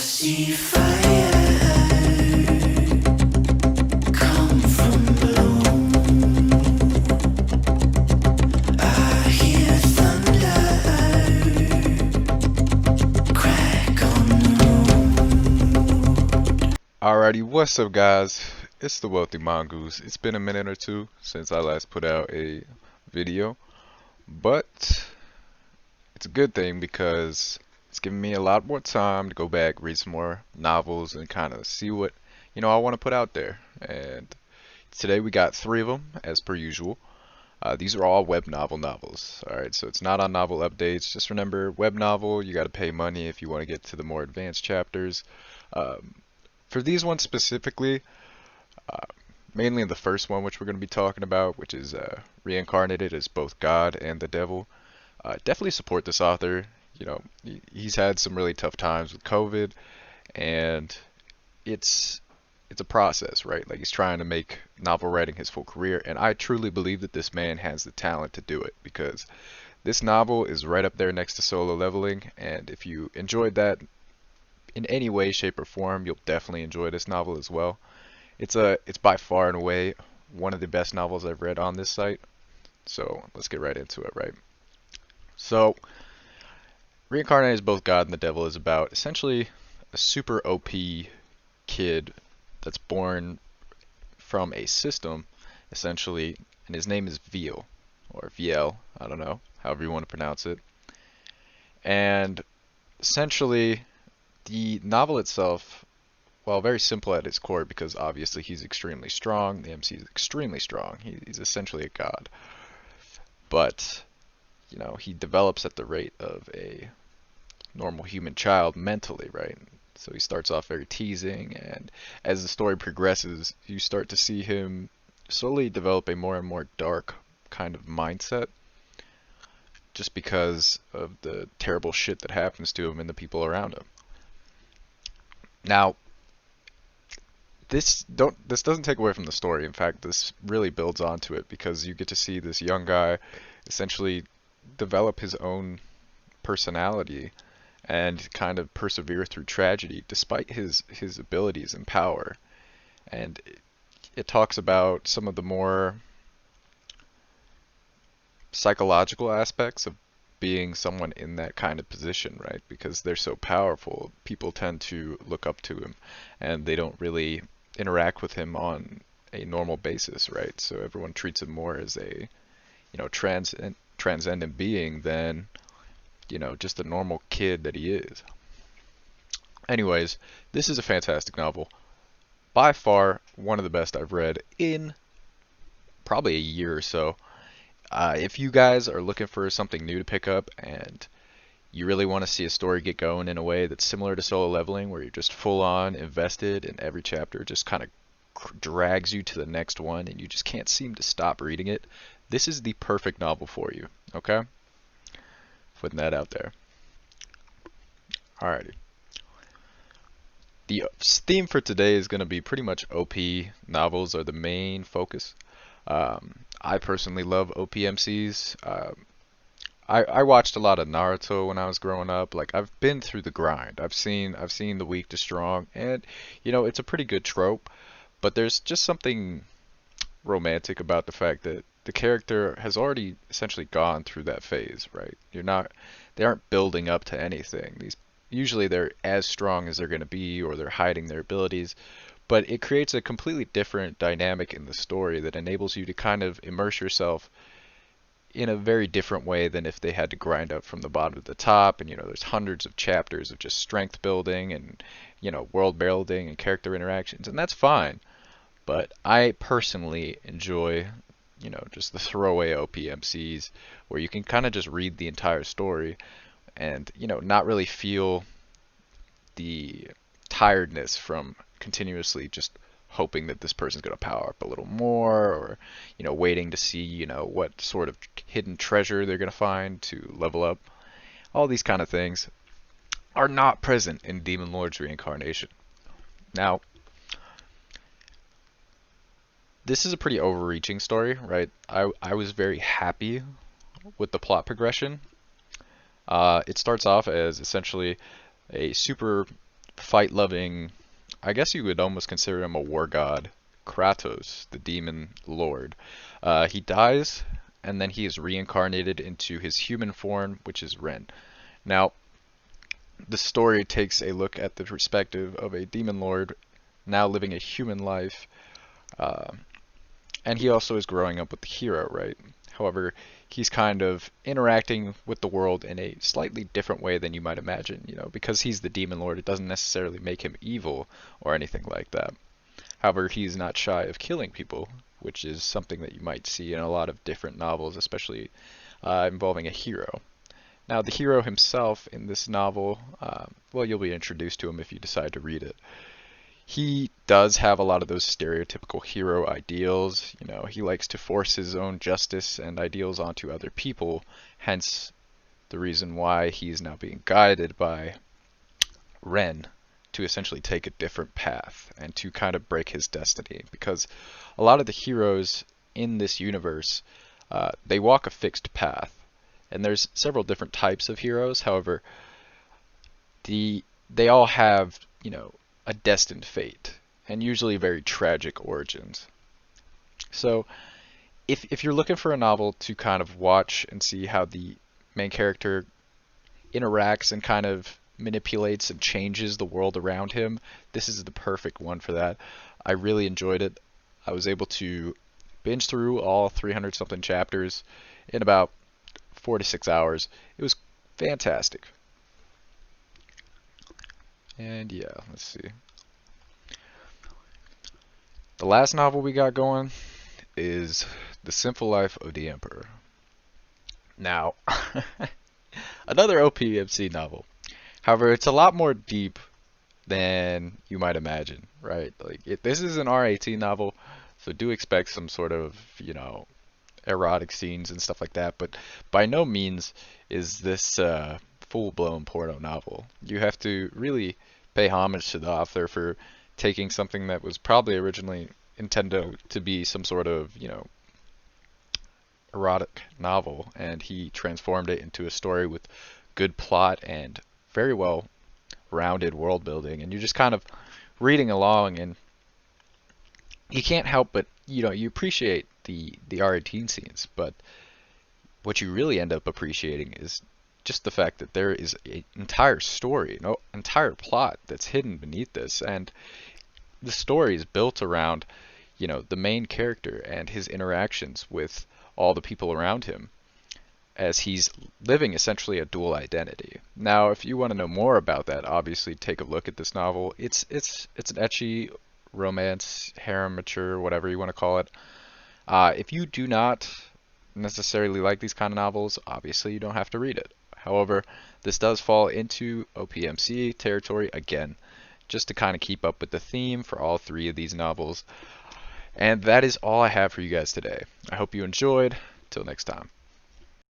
see fire come from below. I hear thunder crack on the road. Alrighty, what's up guys? It's the Wealthy Mongoose. It's been a minute or two since I last put out a video, but it's a good thing because it's giving me a lot more time to go back, read some more novels, and kind of see what, I want to put out there. And today we got 3 of them, as per usual. These are all web novels. Alright, so it's not on novel updates. Just remember, web novel, you got to pay money if you want to get to the more advanced chapters. For these ones specifically, mainly the first one, which we're going to be talking about, which is Reincarnated as both God and the Devil. Definitely support this author. He's had some really tough times with COVID, and it's a process, right? Like, he's trying to make novel writing his full career, and I truly believe that this man has the talent to do it, because this novel is right up there next to Solo Leveling, and if you enjoyed that in any way, shape, or form, you'll definitely enjoy this novel as well. It's by far and away one of the best novels I've read on this site. So let's get right into it, right? So Reincarnated as both God and the Devil is about essentially a super OP kid that's born from a system, essentially, and his name is Viel, or Viel, I don't know, however you want to pronounce it. And essentially, the novel itself, well, very simple at its core, because obviously he's extremely strong. The MC is extremely strong. He's essentially a god. But, he develops at the rate of a normal human child mentally, right? So he starts off very teasing, and as the story progresses, you start to see him slowly develop a more and more dark kind of mindset, just because of the terrible shit that happens to him and the people around him. Now, this doesn't take away from the story. In fact, this really builds onto it, because you get to see this young guy essentially develop his own personality and kind of persevere through tragedy despite his abilities and power. And it talks about some of the more psychological aspects of being someone in that kind of position, right? Because they're so powerful, people tend to look up to him, and they don't really interact with him on a normal basis, right? So everyone treats him more as a, transcendent being than, just a normal kid that he is. Anyways, this is a fantastic novel. By far, one of the best I've read in probably a year or so. If you guys are looking for something new to pick up, and you really want to see a story get going in a way that's similar to Solo Leveling, where you're just full on invested in every chapter, just kind of drags you to the next one, and you just can't seem to stop reading it, this is the perfect novel for you, okay? Putting that out there. Alrighty. The theme for today is going to be pretty much OP novels are the main focus. I personally love OPMCs. I watched a lot of Naruto when I was growing up. Like, I've been through the grind. I've seen the weak to strong, and it's a pretty good trope. But there's just something romantic about the fact that the character has already essentially gone through that phase, right? They aren't building up to anything. Usually they're as strong as they're going to be, or they're hiding their abilities. But it creates a completely different dynamic in the story that enables you to kind of immerse yourself in a very different way than if they had to grind up from the bottom to the top. And there's hundreds of chapters of just strength building and world building and character interactions, and that's fine. But I personally enjoy just the throwaway OPMCs where you can kind of just read the entire story and not really feel the tiredness from continuously just hoping that this person's going to power up a little more, or waiting to see what sort of hidden treasure they're going to find to level up. All these kind of things are not present in Demon Lord's Reincarnation. Now, this is a pretty overreaching story, right? I was very happy with the plot progression. It starts off as essentially a super fight-loving, I guess you would almost consider him a war god, Kratos, the demon lord. He dies, and then he is reincarnated into his human form, which is Ren. Now, the story takes a look at the perspective of a demon lord now living a human life, uh, and he also is growing up with the hero, right? However, he's kind of interacting with the world in a slightly different way than you might imagine, because he's the demon lord, it doesn't necessarily make him evil or anything like that. However, he's not shy of killing people, which is something that you might see in a lot of different novels, especially involving a hero. Now, the hero himself in this novel, well, you'll be introduced to him if you decide to read it. He does have a lot of those stereotypical hero ideals. He likes to force his own justice and ideals onto other people, hence the reason why he's now being guided by Ren to essentially take a different path and to kind of break his destiny. Because a lot of the heroes in this universe, they walk a fixed path. And there's several different types of heroes. However, they all have, a destined fate, and usually very tragic origins. So, if you're looking for a novel to kind of watch and see how the main character interacts and kind of manipulates and changes the world around him, this is the perfect one for that. I really enjoyed it. I was able to binge through all 300 something chapters in about 4 to 6 hours. It was fantastic. And yeah, let's see. The last novel we got going is The Sinful Life of the Emperor. Now, another OPMC novel. However, it's a lot more deep than you might imagine, right? This is an R18 novel, so do expect some sort of, erotic scenes and stuff like that, but by no means is this full-blown porno novel. You have to really pay homage to the author for taking something that was probably originally intended to be some sort of, erotic novel, and he transformed it into a story with good plot and very well rounded world building, and you're just kind of reading along, and you can't help but, you appreciate the R18 scenes, but what you really end up appreciating is just the fact that there is an entire story, no entire plot that's hidden beneath this, and the story is built around, the main character and his interactions with all the people around him, as he's living essentially a dual identity. Now, if you want to know more about that, obviously take a look at this novel. It's an ecchi romance, harem mature, whatever you want to call it. If you do not necessarily like these kind of novels, obviously you don't have to read it. However, this does fall into OPMC territory again, just to kind of keep up with the theme for all three of these novels. And that is all I have for you guys today. I hope you enjoyed. Till next time.